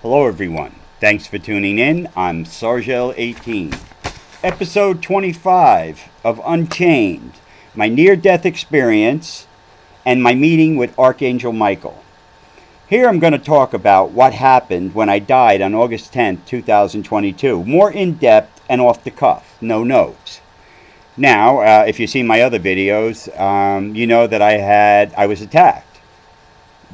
Hello everyone. Thanks for tuning in. I'm Archangel 18. Episode 25 of Unchained, my near-death experience and my meeting with Archangel Michael. Here I'm going to talk about what happened when I died on August 10th, 2022. More in-depth and off the cuff. No notes. Now, if you've seen my other videos, you know that I was attacked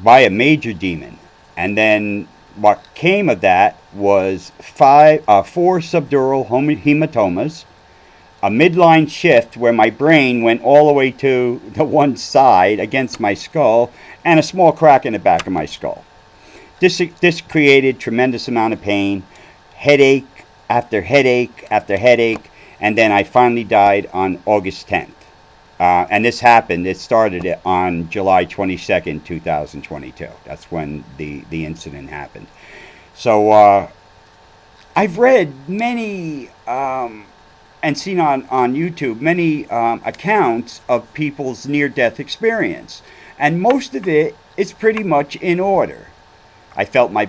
by a major demon. And then what came of that was four subdural hematomas, a midline shift where my brain went all the way to the one side against my skull, and a small crack in the back of my skull. This created tremendous amount of pain, headache after headache after headache, and then I finally died on August 10th. And it started on July 22nd, 2022. That's when the incident happened. So I've read many and seen on YouTube many accounts of people's near-death experience. And most of it is pretty much in order. I felt my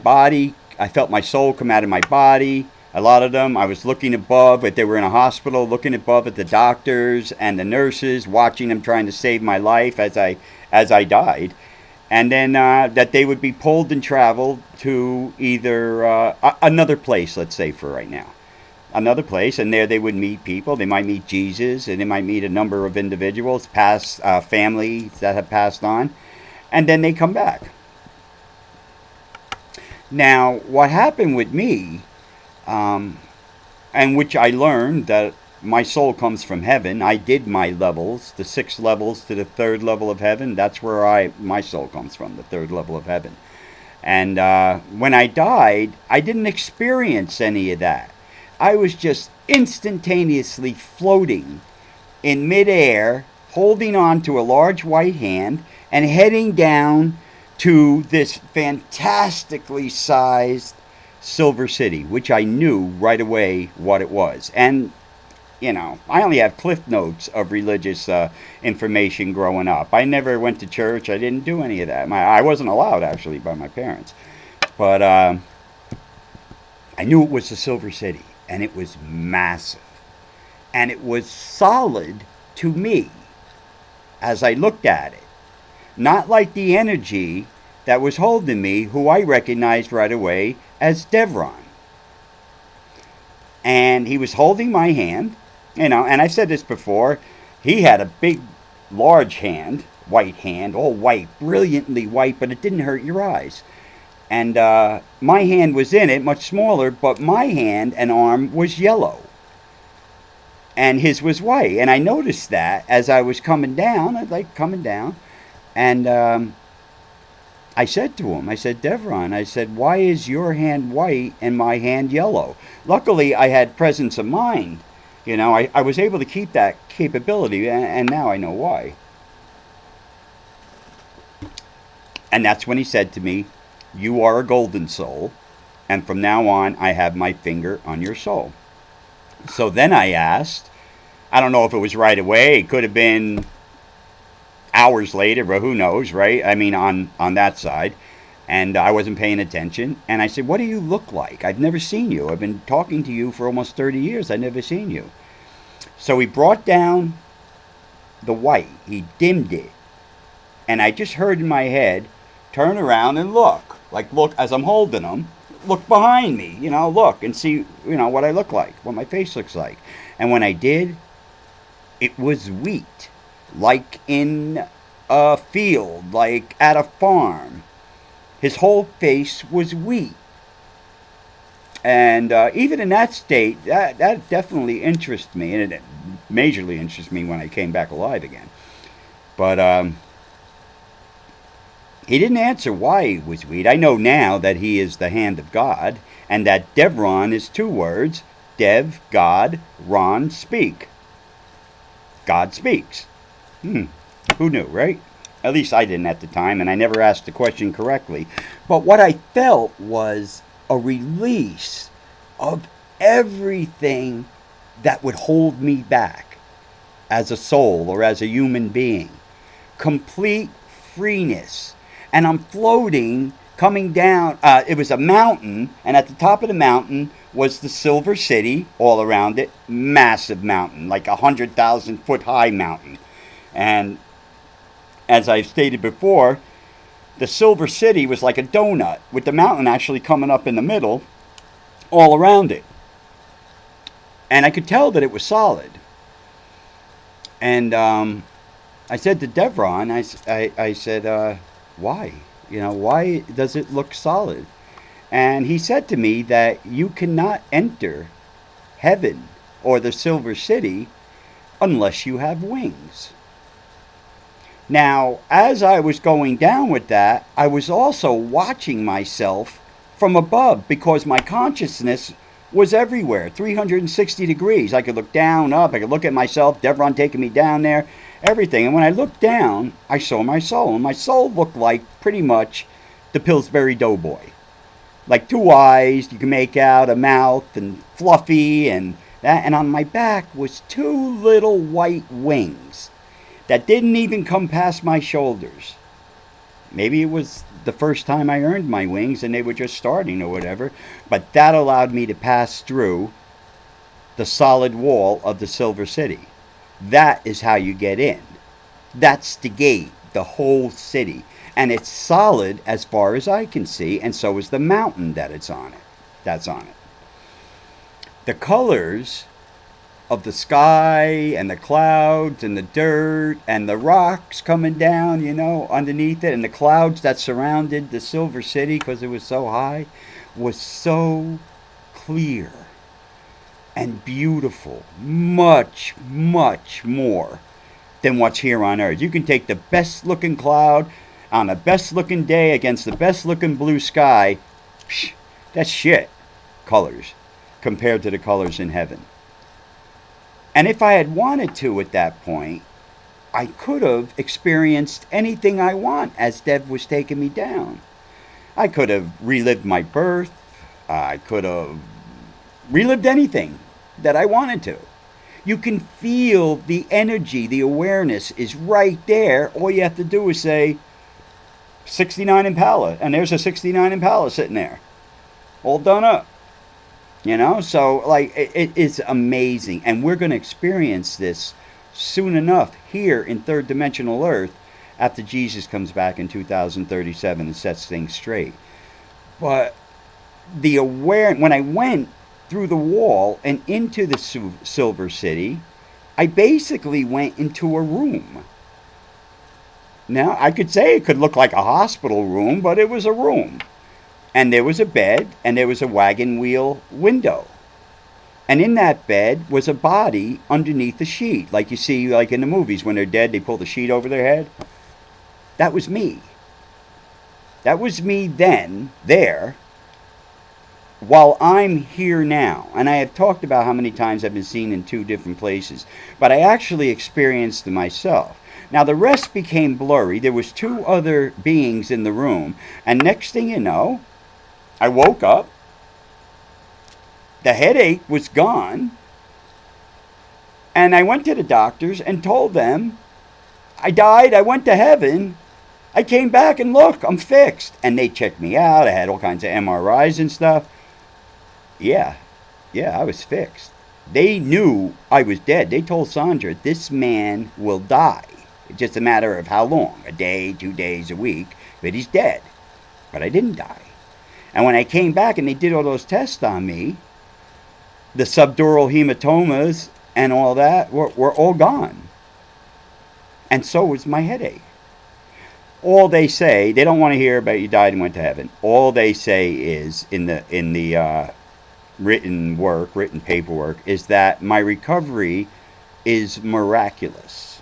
soul come out of my body. A lot of them, I was looking above, if they were in a hospital, looking above at the doctors and the nurses, watching them trying to save my life as I died. And then that they would be pulled and traveled to either another place, let's say for right now. Another place, and there they would meet people. They might meet Jesus, and they might meet a number of individuals, past families that have passed on. And then they come back. Now, what happened with me, and which I learned that my soul comes from heaven. I did my levels, the 6 levels to the 3rd level of heaven. That's where my soul comes from, the 3rd level of heaven. And when I died, I didn't experience any of that. I was just instantaneously floating in midair, holding on to a large white hand and heading down to this fantastically sized Silver City, which I knew right away what it was. And, you know, I only have cliff notes of religious information growing up. I never went to church. I didn't do any of that. I wasn't allowed, actually, by my parents. But I knew it was the Silver City, and it was massive. And it was solid to me as I looked at it. Not like the energy that was holding me, who I recognized right away as Devron. And he was holding my hand, you know, and I've said this before, he had a big, large hand, white hand, all white, brilliantly white, but it didn't hurt your eyes. And my hand was in it, much smaller, but my hand and arm was yellow. And his was white. And I noticed that as I was coming down, and I said to him, I said, Devron, I said, why is your hand white and my hand yellow? Luckily, I had presence of mind. You know, I was able to keep that capability, and now I know why. And that's when he said to me, you are a golden soul, and from now on, I have my finger on your soul. So then I asked, I don't know if it was right away, it could have been hours later, but who knows, right? I mean, on that side. And I wasn't paying attention. And I said, what do you look like? I've never seen you. I've been talking to you for almost 30 years. I've never seen you. So he brought down the white. He dimmed it. And I just heard in my head, turn around and look. Like, look, as I'm holding him, look behind me. You know, look and see, you know, what I look like, what my face looks like. And when I did, it was wheat. Like in a field, like at a farm. His whole face was wheat. And even in that state, that definitely interests me. And it majorly interests me when I came back alive again. But he didn't answer why he was wheat. I know now that he is the hand of God. And that Devron is 2 words. Dev, God, Ron, speak. God speaks. Who knew, right? At least I didn't at the time, and I never asked the question correctly. But what I felt was a release of everything that would hold me back as a soul or as a human being. Complete freeness. And I'm floating coming down. It was a mountain, and at the top of the mountain was the Silver City all around it. Massive mountain, like 100,000 foot high mountain. And as I've stated before, the Silver City was like a donut, with the mountain actually coming up in the middle all around it. And I could tell that it was solid. And I said to Devron, I said, why? Why does it look solid? And he said to me that you cannot enter heaven or the Silver City unless you have wings. Now, as I was going down with that, I was also watching myself from above, because my consciousness was everywhere, 360 degrees. I could look down, up, I could look at myself, Devron taking me down there, everything. And when I looked down, I saw my soul. And my soul looked like pretty much the Pillsbury Doughboy. Like 2 eyes, you can make out a mouth, and fluffy, and that. And on my back was 2 little white wings that didn't even come past my shoulders. Maybe it was the first time I earned my wings and they were just starting or whatever, but that allowed me to pass through the solid wall of the Silver City. That is how you get in. That's the gate, the whole city. And it's solid as far as I can see, and so is the mountain that's on it. The colors of the sky and the clouds and the dirt and the rocks coming down, underneath it, and the clouds that surrounded the Silver City because it was so high, was so clear and beautiful. Much, much more than what's here on Earth. You can take the best looking cloud on the best looking day against the best looking blue sky. That's shit colors compared to the colors in heaven. And if I had wanted to at that point, I could have experienced anything I want as Dev was taking me down. I could have relived my birth. I could have relived anything that I wanted to. You can feel the energy, the awareness is right there. All you have to do is say, 69 Impala, and there's a 69 Impala sitting there, all done up. So like it's amazing, and we're going to experience this soon enough here in third dimensional Earth after Jesus comes back in 2037 and sets things straight. But when I went through the wall and into the Silver City, I basically went into a room. Now, I could say it could look like a hospital room, but it was a room. And there was a bed, and there was a wagon wheel window. And in that bed was a body underneath the sheet. Like you see, like in the movies, when they're dead, they pull the sheet over their head. That was me. That was me then, there, while I'm here now. And I have talked about how many times I've been seen in 2 different places. But I actually experienced it myself. Now, the rest became blurry. There was 2 other beings in the room. And next thing you know, I woke up. The headache was gone. And I went to the doctors and told them, I died, I went to heaven. I came back and look, I'm fixed. And they checked me out. I had all kinds of MRIs and stuff. Yeah, I was fixed. They knew I was dead. They told Sandra, this man will die. It's just a matter of how long, a day, 2 days, a week, but he's dead. But I didn't die. And when I came back and they did all those tests on me, the subdural hematomas and all that were all gone. And so was my headache. All they say, they don't want to hear about you died and went to heaven. All they say is in the written paperwork, is that my recovery is miraculous.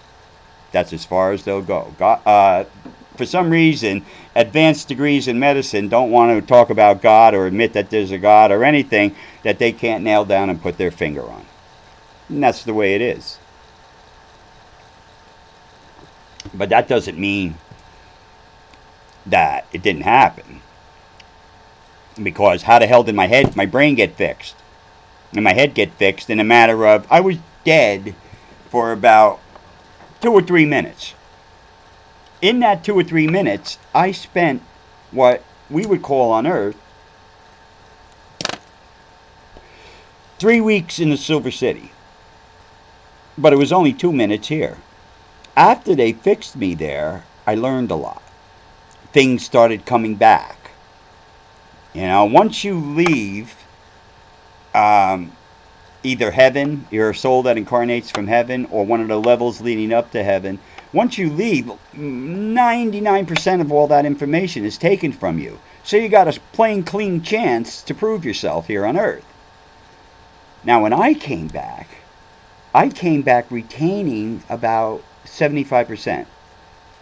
That's as far as they'll go. For some reason, advanced degrees in medicine don't want to talk about God or admit that there's a God or anything that they can't nail down and put their finger on. And that's the way it is. But that doesn't mean that it didn't happen. Because how the hell did my brain get fixed? And my head get fixed in a matter of, I was dead for about 2 or 3 minutes. In that 2 or 3 minutes, I spent what we would call on Earth 3 weeks in the Silver City. But it was only 2 minutes here. After they fixed me there, I learned a lot. Things started coming back. You know, once you leave either heaven, you're a soul that incarnates from heaven, or one of the levels leading up to heaven, once you leave, 99% of all that information is taken from you. So you got a plain, clean chance to prove yourself here on Earth. Now, when I came back retaining about 75%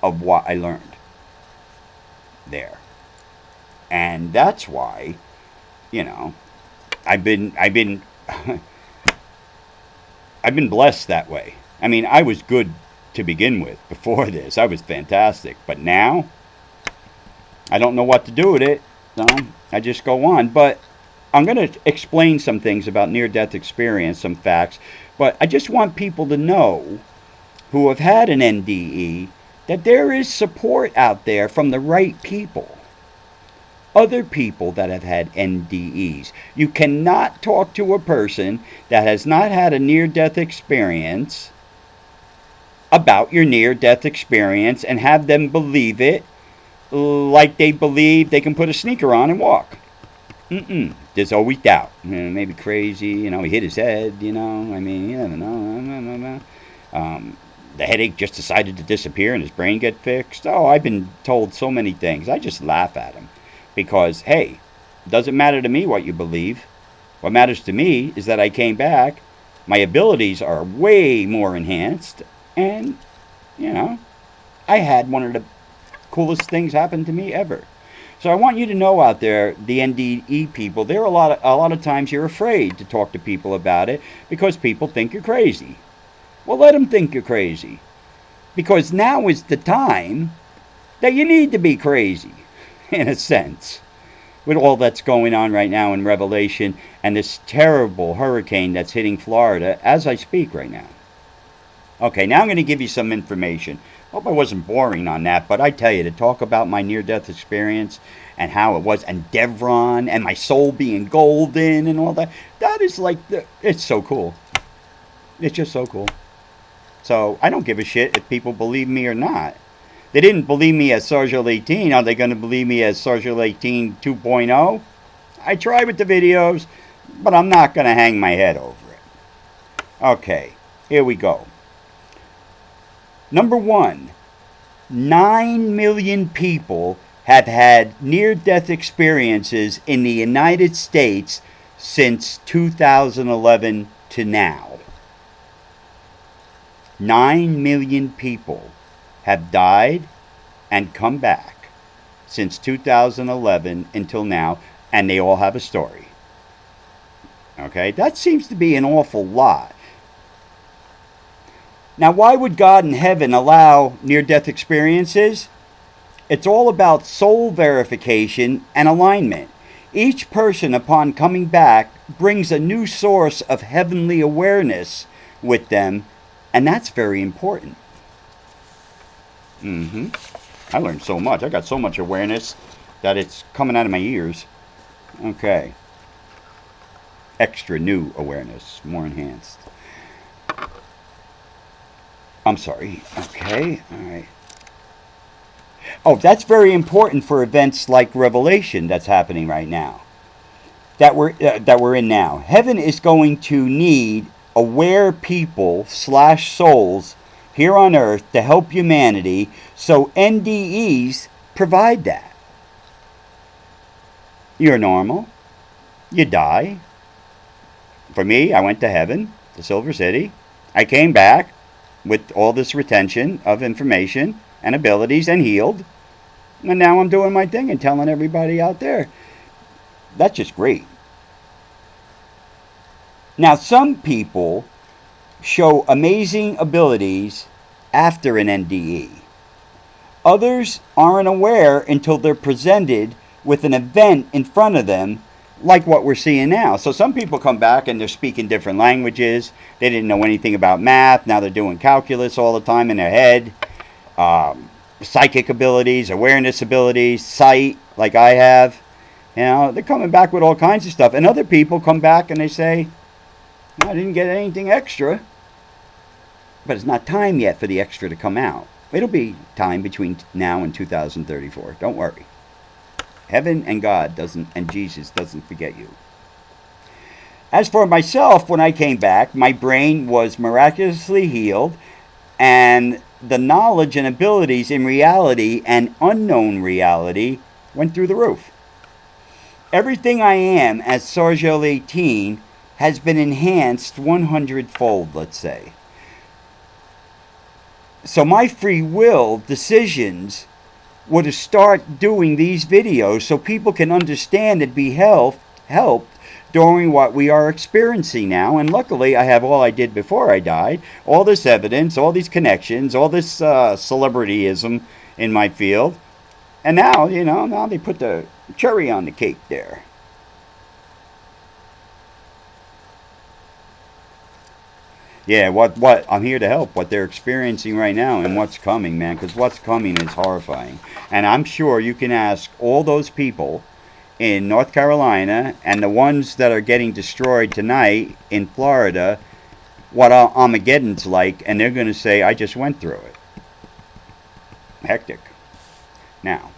of what I learned there. And that's why, you know, I've been blessed that way. I mean, I was good to begin with before this. I was fantastic. But now, I don't know what to do with it. So I just go on. But I'm going to explain some things about near-death experience, some facts. But I just want people to know who have had an NDE that there is support out there from the right people. Other people that have had NDEs. You cannot talk to a person that has not had a near-death experience about your near-death experience and have them believe it like they believe they can put a sneaker on and walk. There's always doubt. You know, maybe crazy, you know, he hit his head, you know, I mean, you never know. The headache just decided to disappear and his brain get fixed. Oh, I've been told so many things. I just laugh at him because, hey, it doesn't matter to me what you believe. What matters to me is that I came back. My abilities are way more enhanced. And, you know, I had one of the coolest things happen to me ever. So I want you to know out there, the NDE people, there are a lot of times you're afraid to talk to people about it because people think you're crazy. Well, let them think you're crazy. Because now is the time that you need to be crazy, in a sense. With all that's going on right now in Revelation and this terrible hurricane that's hitting Florida as I speak right now. Okay, now I'm going to give you some information. Hope I wasn't boring on that, but I tell you, to talk about my near-death experience and how it was, and Devron, and my soul being golden and all that, that is like, it's so cool. It's just so cool. So I don't give a shit if people believe me or not. They didn't believe me as Archangel 18. Are they going to believe me as Archangel 18 2.0? I try with the videos, but I'm not going to hang my head over it. Okay, here we go. Number 1, 9 million people have had near-death experiences in the United States since 2011 to now. 9 million people have died and come back since 2011 until now, and they all have a story. Okay, that seems to be an awful lot. Now, why would God in heaven allow near-death experiences? It's all about soul verification and alignment. Each person, upon coming back, brings a new source of heavenly awareness with them, and that's very important. I learned so much. I got so much awareness that it's coming out of my ears. Okay. Extra new awareness, more enhanced. I'm sorry. Okay, all right. Oh, that's very important for events like Revelation that's happening right now. That we're in now. Heaven is going to need aware people / souls here on earth to help humanity, so NDEs provide that. You're normal. You die. For me, I went to heaven, the Silver City. I came back with all this retention of information and abilities and healed. And now I'm doing my thing and telling everybody out there. That's just great. Now, some people show amazing abilities after an NDE. Others aren't aware until they're presented with an event in front of them, like what we're seeing now. So some people come back and they're speaking different languages. They didn't know anything about math. Now they're doing calculus all the time in their head. Psychic abilities, awareness abilities, sight. like I have, they're coming back with all kinds of stuff. And other people come back and they say, I didn't get anything extra. But it's not time yet for the extra to come out. It'll be time between now and 2034. Don't worry. Heaven and God and Jesus doesn't forget you. As for myself, when I came back, my brain was miraculously healed, and the knowledge and abilities in reality and unknown reality went through the roof. Everything I am as Sargel 18 has been enhanced 100-fold, let's say. So my free will decisions were to start doing these videos so people can understand and be helped during what we are experiencing now. And luckily, I have all I did before I died, all this evidence, all these connections, all this celebrityism in my field. And now, now they put the cherry on the cake there. Yeah, what I'm here to help what they're experiencing right now and what's coming, man, because what's coming is horrifying. And I'm sure you can ask all those people in North Carolina and the ones that are getting destroyed tonight in Florida what Armageddon's like, and they're going to say, I just went through it. Hectic. Now,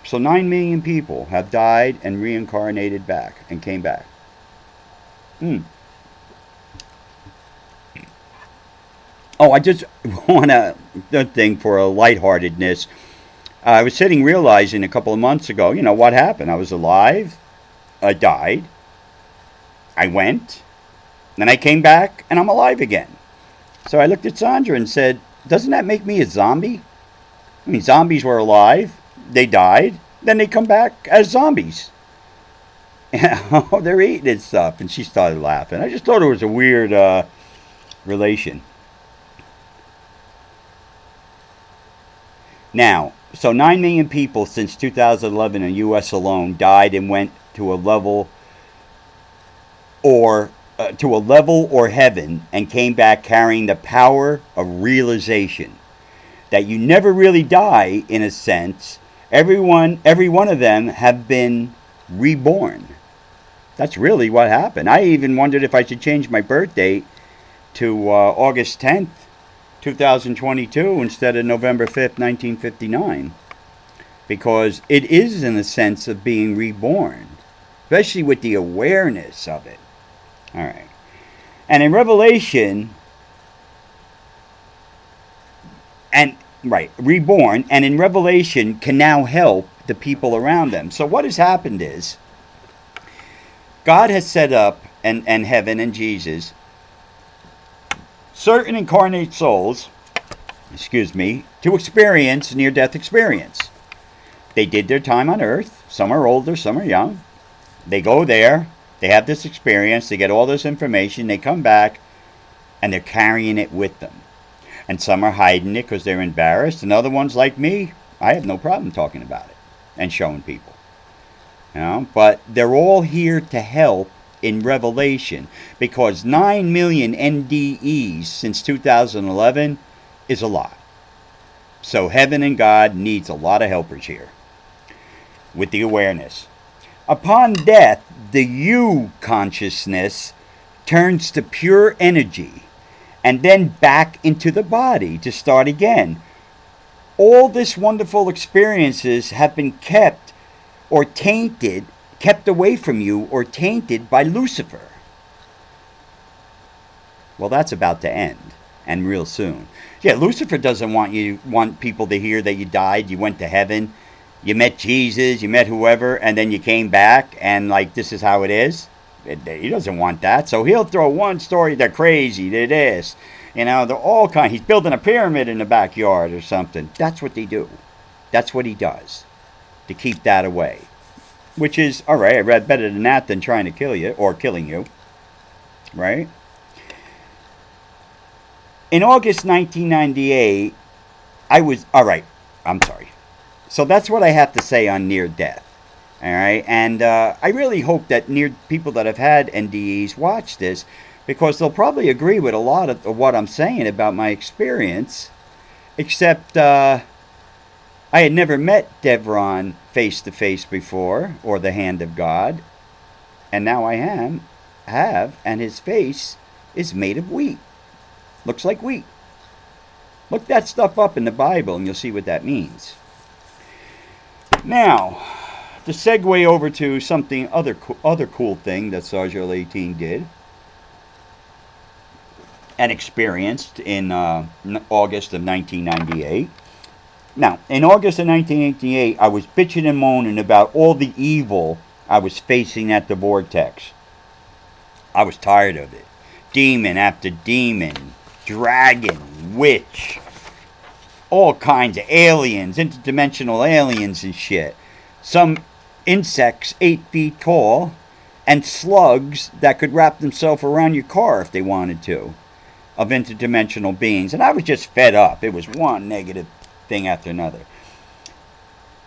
so 9 million people have died and reincarnated back and came back. Oh, I just want to thing for a lightheartedness. I was sitting realizing a couple of months ago, what happened? I was alive. I died. I went. Then I came back and I'm alive again. So I looked at Sandra and said, doesn't that make me a zombie? I mean, zombies were alive. They died. Then they come back as zombies. They're eating and stuff. And she started laughing. I just thought it was a weird relation. Now, so 9 million people since 2011 in the U.S. alone died and went to a level or heaven and came back carrying the power of realization that you never really die, in a sense. Every one of them have been reborn. That's really what happened. I even wondered if I should change my birth date to August 10th, 2022 instead of November 5th, 1959. Because it is in a sense of being reborn, especially with the awareness of it. All right. And in Revelation, reborn, and in Revelation can now help the people around them. So what has happened is, God has set up, and heaven and Jesus, certain incarnate souls, to experience near-death experience. They did their time on earth. Some are older, some are young. They go there, they have this experience, they get all this information, they come back, and they're carrying it with them. And some are hiding it because they're embarrassed, and other ones like me, I have no problem talking about it and showing people. But they're all here to help in Revelation, because 9 million NDEs since 2011 is a lot. So heaven and God needs a lot of helpers here with the awareness. Upon death, the you consciousness turns to pure energy and then back into the body to start again. All these wonderful experiences have been kept away from you or tainted by Lucifer. Well, that's about to end, and real soon. Yeah, Lucifer doesn't want people to hear that you died, you went to heaven, you met Jesus, you met whoever, and then you came back, and this is how it is. He doesn't want that, so he'll throw one story, they're crazy, they're this. They're all kind. He's building a pyramid in the backyard or something. That's what they do. That's what he does to keep that away. Which is, all right, I read better than that than trying to kill you or killing you. Right? In August 1998, So that's what I have to say on near death. All right? And I really hope that people that have had NDEs watch this, because they'll probably agree with a lot of what I'm saying about my experience, except I had never met Devron face to face before, or the hand of God, and now I have, and his face is made of wheat. Looks like wheat. Look that stuff up in the Bible and you'll see what that means. Now, to segue over to something other cool thing that Archangel 18 did and experienced in August of 1998. Now, in August of 1988, I was bitching and moaning about all the evil I was facing at the vortex. I was tired of it. Demon after demon, dragon, witch, all kinds of aliens, interdimensional aliens and shit. Some insects 8 feet tall, and slugs that could wrap themselves around your car if they wanted to, of interdimensional beings. And I was just fed up. It was one negative thing after another.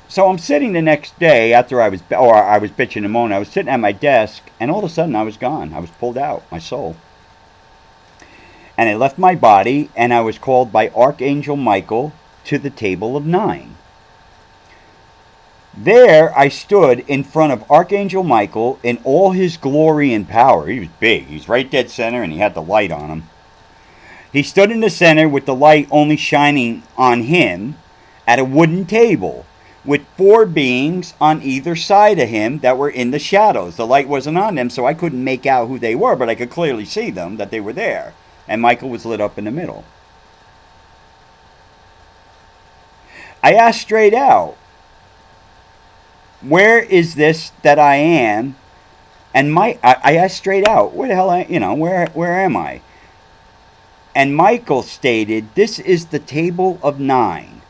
So I'm sitting the next day after I was bitching and moaning. I was sitting at my desk, and all of a sudden I was gone. I was pulled out, my soul. And I left my body, and I was called by Archangel Michael to the table of 9. There I stood in front of Archangel Michael in all his glory and power. He was big. He was right dead center, and he had the light on him. He stood in the center with the light only shining on him at a wooden table with 4 beings on either side of him that were in the shadows. The light wasn't on them, so I couldn't make out who they were, but I could clearly see them, that they were there. And Michael was lit up in the middle. I asked straight out, where is this that I am? And I asked straight out, where the hell where am I? And Michael stated, this is the table of 9.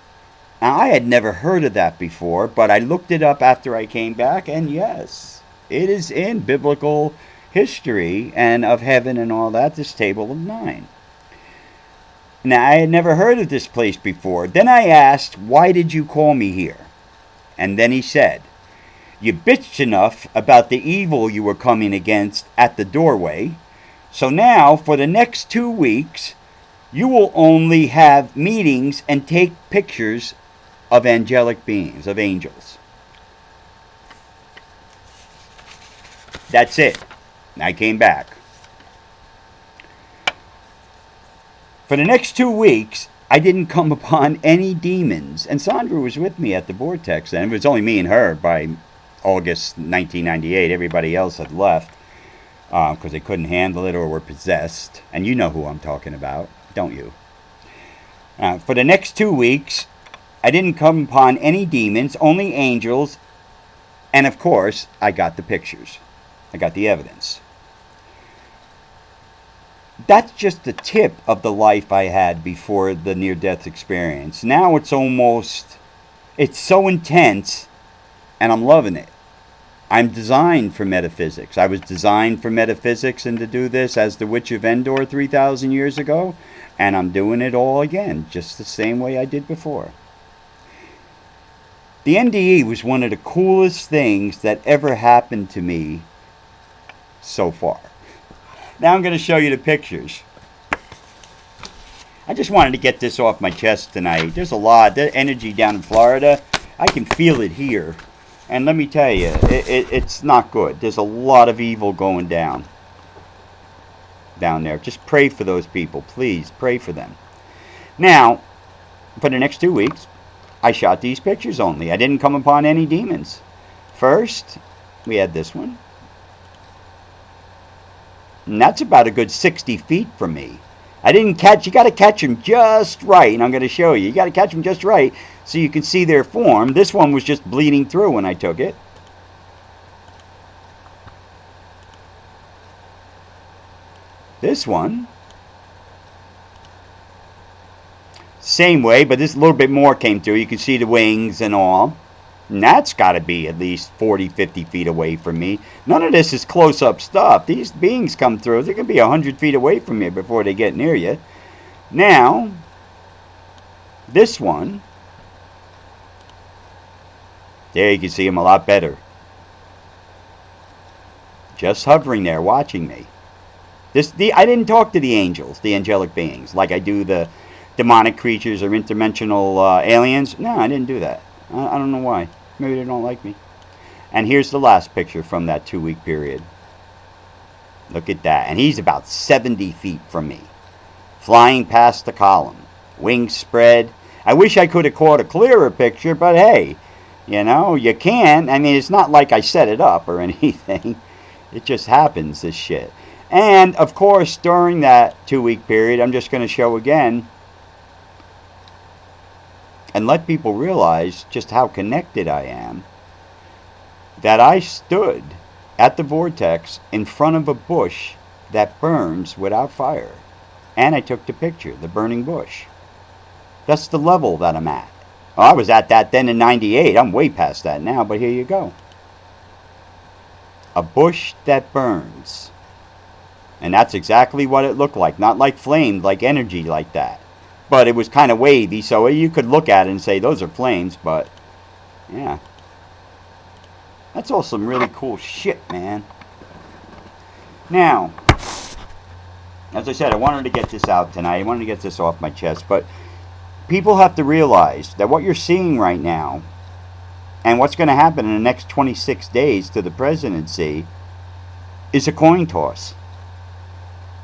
Now, I had never heard of that before, but I looked it up after I came back, and yes, it is in biblical history and of heaven and all that, this table of 9. Now, I had never heard of this place before. Then I asked, why did you call me here? And then he said, you bitched enough about the evil you were coming against at the doorway, so now for the next 2 weeks, you will only have meetings and take pictures of angelic beings, of angels. That's it. I came back. For the next 2 weeks, I didn't come upon any demons. And Sandra was with me at the vortex then. It was only me and her by August 1998. Everybody else had left because they couldn't handle it or were possessed. And you know who I'm talking about, don't you? For the next 2 weeks, I didn't come upon any demons, only angels. And of course, I got the pictures. I got the evidence. That's just the tip of the life I had before the near-death experience. Now it's so intense, and I'm loving it. I'm designed for metaphysics. I was designed for metaphysics and to do this as the Witch of Endor 3,000 years ago, and I'm doing it all again, just the same way I did before. The NDE was one of the coolest things that ever happened to me so far. Now I'm going to show you the pictures. I just wanted to get this off my chest tonight. There's a lot of energy down in Florida. I can feel it here. And let me tell you, it's not good. There's a lot of evil going down there. Just pray for those people. Please, pray for them. Now, for the next 2 weeks, I shot these pictures only. I didn't come upon any demons. First, we had this one. And that's about a good 60 feet from me. You got to catch them just right, and I'm going to show you. You got to catch them just right so you can see their form. This one was just bleeding through when I took it. This one, same way, but this a little bit more came through. You can see the wings and all. And that's got to be at least 40, 50 feet away from me. None of this is close-up stuff. These beings come through. They can be 100 feet away from you before they get near you. Now, this one, there you can see them a lot better. Just hovering there, watching me. I didn't talk to the angels, the angelic beings, like I do the demonic creatures or interdimensional aliens. No, I didn't do that. I don't know why. Maybe they don't like me. And here's the last picture from that 2-week period. Look at that. And he's about 70 feet from me, flying past the column, wings spread. I wish I could have caught a clearer picture, but hey, you know, you can. I mean, it's not like I set it up or anything. It just happens, this shit. And, of course, during that 2-week period, I'm just going to show again and let people realize just how connected I am, that I stood at the vortex in front of a bush that burns without fire. And I took the picture, the burning bush. That's the level that I'm at. Well, I was at that then in 98. I'm way past that now, but here you go. A bush that burns. And that's exactly what it looked like. Not like flamed, like energy like that. But it was kind of wavy, so you could look at it and say, those are flames, but yeah. That's all some really cool shit, man. Now, as I said, I wanted to get this out tonight. I wanted to get this off my chest, but people have to realize that what you're seeing right now and what's going to happen in the next 26 days to the presidency is a coin toss.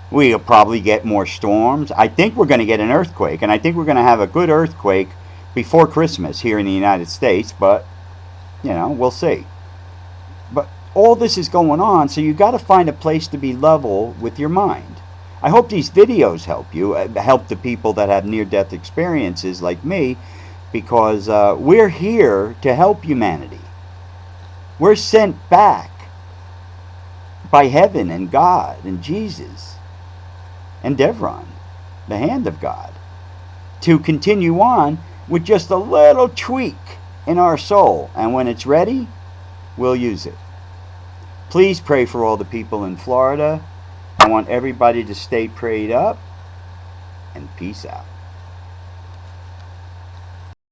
We'll probably get more storms. I think we're going to get an earthquake, and I think we're going to have a good earthquake before Christmas here in the United States, but, you know, we'll see. But all this is going on, so you got to find a place to be level with your mind. I hope these videos help you, help the people that have near-death experiences like me, because we're here to help humanity. We're sent back by heaven and God and Jesus and Devron, the hand of God, to continue on with just a little tweak in our soul. And when it's ready, we'll use it. Please pray for all the people in Florida. I want everybody to stay prayed up, and peace out.